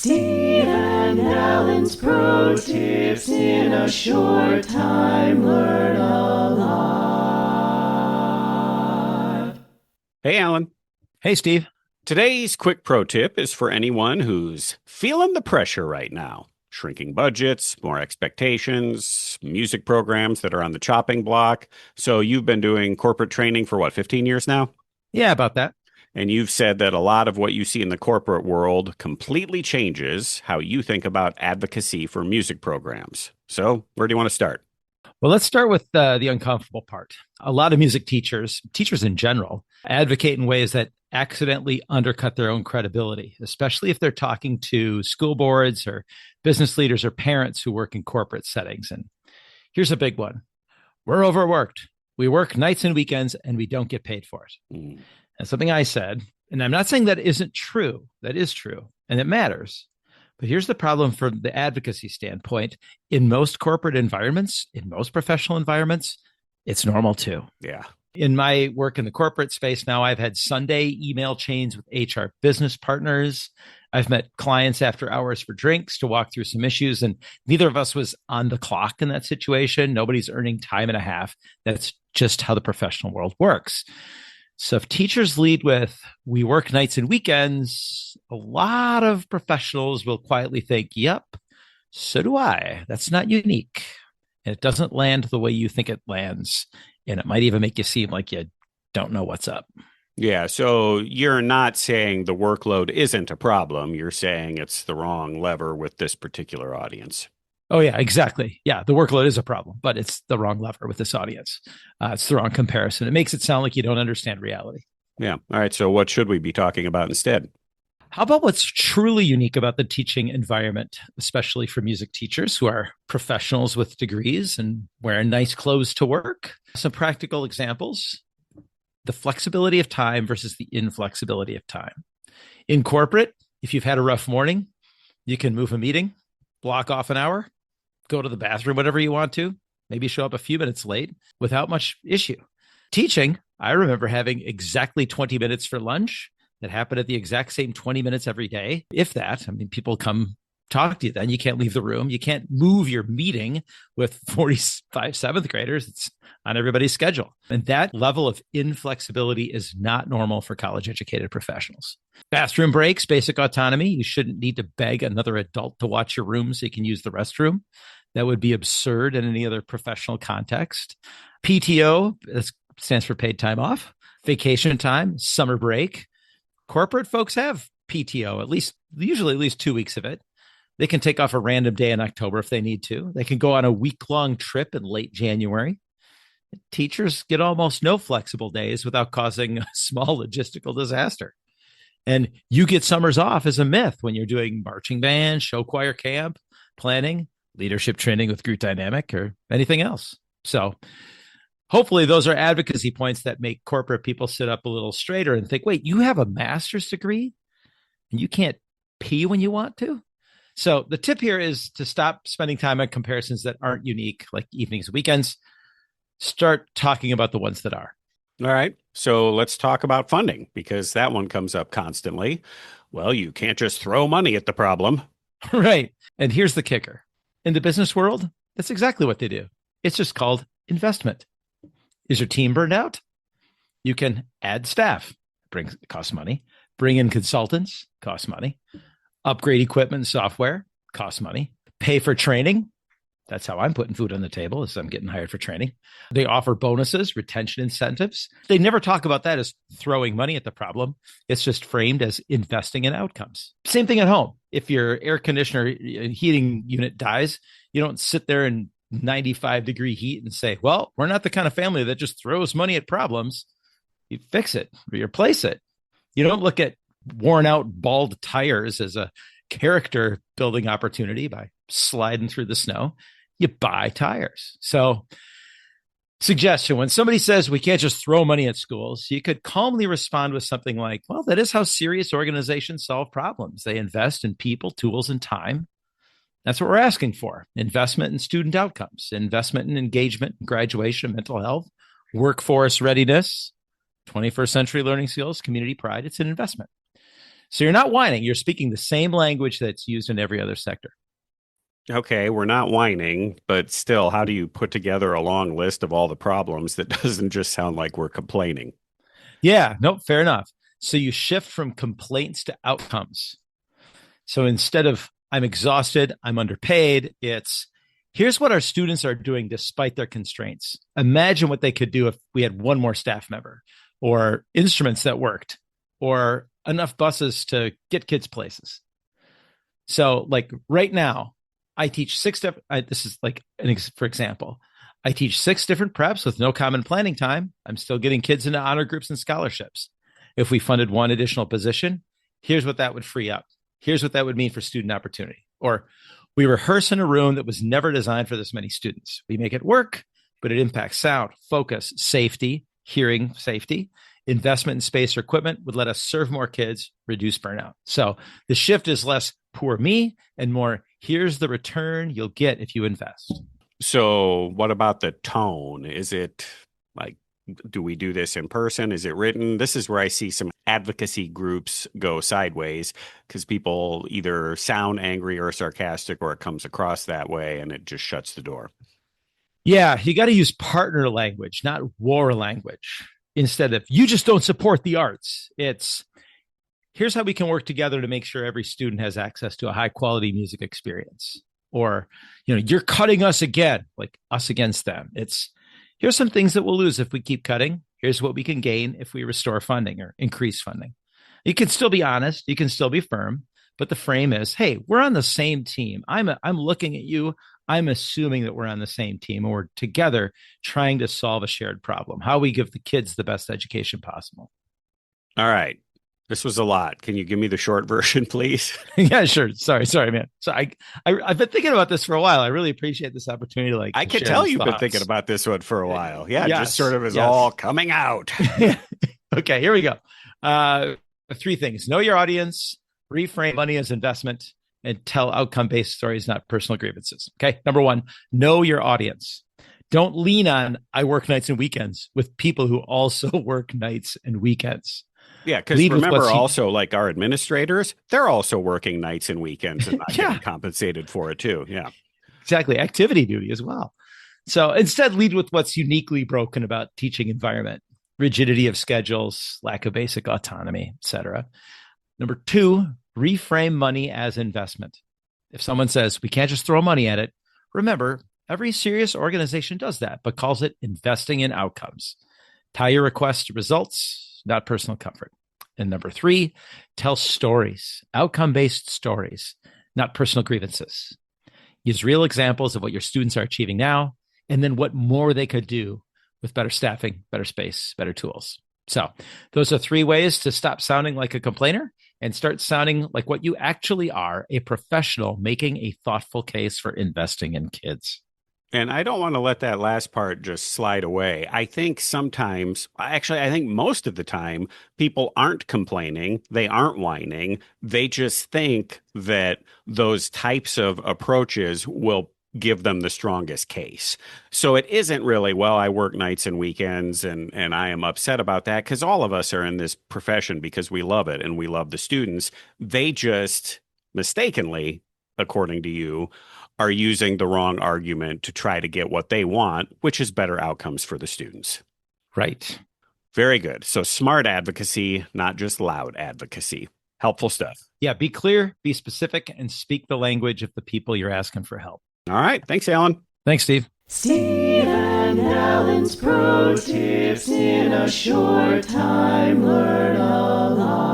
Steve and Alan's pro tips in a short time. Learn a lot. Hey, Alan. Hey, Steve. Today's quick pro tip is for anyone who's feeling the pressure right now. Shrinking budgets, more expectations, music programs that are on the chopping block. So you've been doing corporate training for what, 15 years now? Yeah, about that. And you've said that a lot of what you see in the corporate world completely changes how you think about advocacy for music programs. So where do you want to start? Well, let's start with the uncomfortable part. A lot of music teachers in general, advocate in ways that accidentally undercut their own credibility, especially if they're talking to school boards or business leaders or parents who work in corporate settings. And here's a big one. We're overworked. We work nights and weekends and we don't get paid for it. That's something I said. And I'm not saying that isn't true. That is true. And it matters. But here's the problem from the advocacy standpoint. In most corporate environments, in most professional environments, it's normal too. Yeah. In my work in the corporate space now, I've had Sunday email chains with HR business partners. I've met clients after hours for drinks to walk through some issues, and neither of us was on the clock in that situation. Nobody's earning time and a half. That's just how the professional world works. So if teachers lead with, we work nights and weekends, a lot of professionals will quietly think, yep, so do I. That's not unique. And it doesn't land the way you think it lands. And it might even make you seem like you don't know what's up. Yeah. So you're not saying the workload isn't a problem. You're saying it's the wrong lever with this particular audience. Oh, yeah, exactly. Yeah, the workload is a problem, but it's the wrong lever with this audience. It's the wrong comparison. It makes it sound like you don't understand reality. Yeah. All right. So what should we be talking about instead? How about what's truly unique about the teaching environment, especially for music teachers who are professionals with degrees and wearing nice clothes to work? Some practical examples: the flexibility of time versus the inflexibility of time. In corporate, if you've had a rough morning, you can move a meeting, block off an hour, go to the bathroom whenever you want to, maybe show up a few minutes late without much issue. Teaching, I remember having exactly 20 minutes for lunch that happened at the exact same 20 minutes every day. If that, I mean, people come talk to you then. You can't leave the room. You can't move your meeting with 45 seventh graders. It's on everybody's schedule. And that level of inflexibility is not normal for college educated professionals. Bathroom breaks, basic autonomy. You shouldn't need to beg another adult to watch your room so you can use the restroom. That would be absurd in any other professional context. PTO, that stands for paid time off. Vacation time, summer break. Corporate folks have PTO, usually at least 2 weeks of it. They can take off a random day in October if they need to. They can go on a week-long trip in late January. Teachers get almost no flexible days without causing a small logistical disaster. And you get summers off is a myth when you're doing marching band, show choir camp, planning, leadership training with group dynamic, or anything else. So hopefully those are advocacy points that make corporate people sit up a little straighter and think, wait, you have a master's degree and you can't pee when you want to? So the tip here is to stop spending time on comparisons that aren't unique, like evenings and weekends. Start talking about the ones that are. All right. So let's talk about funding, because that one comes up constantly. Well, you can't just throw money at the problem. Right. And here's the kicker. In the business world, that's exactly what they do. It's just called investment. Is your team burned out? You can add staff. Costs money. Bring in consultants. Costs money. Upgrade equipment and software. Costs money. Pay for training. That's how I'm putting food on the table, as I'm getting hired for training. They offer bonuses, retention incentives. They never talk about that as throwing money at the problem. It's just framed as investing in outcomes. Same thing at home. If your air conditioner heating unit dies, you don't sit there in 95-degree heat and say, well, we're not the kind of family that just throws money at problems. You fix it, replace it. You don't look at worn out, bald tires as a character building opportunity by sliding through the snow. You buy tires. So, suggestion: when somebody says we can't just throw money at schools, you could calmly respond with something like, well, that is how serious organizations solve problems. They invest in people, tools, and time. That's what we're asking for. Investment in student outcomes, investment in engagement, graduation, mental health, workforce readiness, 21st century learning skills, community pride. It's an investment. So you're not whining. You're speaking the same language that's used in every other sector. Okay, we're not whining, but still, how do you put together a long list of all the problems that doesn't just sound like we're complaining? Yeah, no, fair enough. So you shift from complaints to outcomes. So instead of I'm exhausted, I'm underpaid, it's here's what our students are doing despite their constraints. Imagine what they could do if we had one more staff member or instruments that worked or enough buses to get kids places. So, like right now, I teach this is like for example, I teach 6 different preps with no common planning time. I'm still getting kids into honor groups and scholarships. If we funded one additional position, here's what that would free up. Here's what that would mean for student opportunity. Or we rehearse in a room that was never designed for this many students. We make it work, but it impacts sound, focus, safety, hearing safety. Investment in space or equipment would let us serve more kids, reduce burnout. So the shift is less poor me and more here's the return you'll get if you invest. So, what about the tone? Is it like, do we do this in person? Is it written? This is where I see some advocacy groups go sideways because people either sound angry or sarcastic or it comes across that way and it just shuts the door. Yeah, you got to use partner language, not war language. Instead of you just don't support the arts, it's here's how we can work together to make sure every student has access to a high quality music experience. Or, you're cutting us again, like us against them. It's here's some things that we'll lose if we keep cutting. Here's what we can gain if we restore funding or increase funding. You can still be honest, you can still be firm, but the frame is, hey, we're on the same team. I'm looking at you. I'm assuming that we're on the same team and we're together trying to solve a shared problem. How we give the kids the best education possible. All right. This was a lot. Can you give me the short version, please? Yeah, sure. Sorry, man. So I've been thinking about this for a while. I really appreciate this opportunity. I can tell you've been thinking about this one for a while. Yeah, yes, just sort of is all coming out. Okay, here we go. 3 things: know your audience, reframe money as investment, and tell outcome-based stories, not personal grievances. Okay, number 1, know your audience. Don't lean on I work nights and weekends with people who also work nights and weekends. Yeah, because remember also like our administrators, they're also working nights and weekends and not getting compensated for it too. Yeah, exactly. Activity duty as well. So instead, lead with what's uniquely broken about teaching environment: rigidity of schedules, lack of basic autonomy, etc. Number 2, reframe money as investment. If someone says we can't just throw money at it, remember every serious organization does that, but calls it investing in outcomes. Tie your request to results, not personal comfort. And number 3, tell stories, outcome-based stories, not personal grievances. Use real examples of what your students are achieving now, and then what more they could do with better staffing, better space, better tools. So those are 3 ways to stop sounding like a complainer and start sounding like what you actually are, a professional making a thoughtful case for investing in kids. And I don't want to let that last part just slide away. I think sometimes, actually, I think most of the time, people aren't complaining. They aren't whining. They just think that those types of approaches will give them the strongest case. So it isn't really, well, I work nights and weekends and I am upset about that, because all of us are in this profession because we love it and we love the students. They just mistakenly, according to you, are using the wrong argument to try to get what they want, which is better outcomes for the students. Right. Very good. So smart advocacy, not just loud advocacy. Helpful stuff. Yeah, be clear, be specific, and speak the language of the people you're asking for help. All right. Thanks, Alan. Thanks, Steve. Steve and Alan's pro tips in a short time. Learn a lot.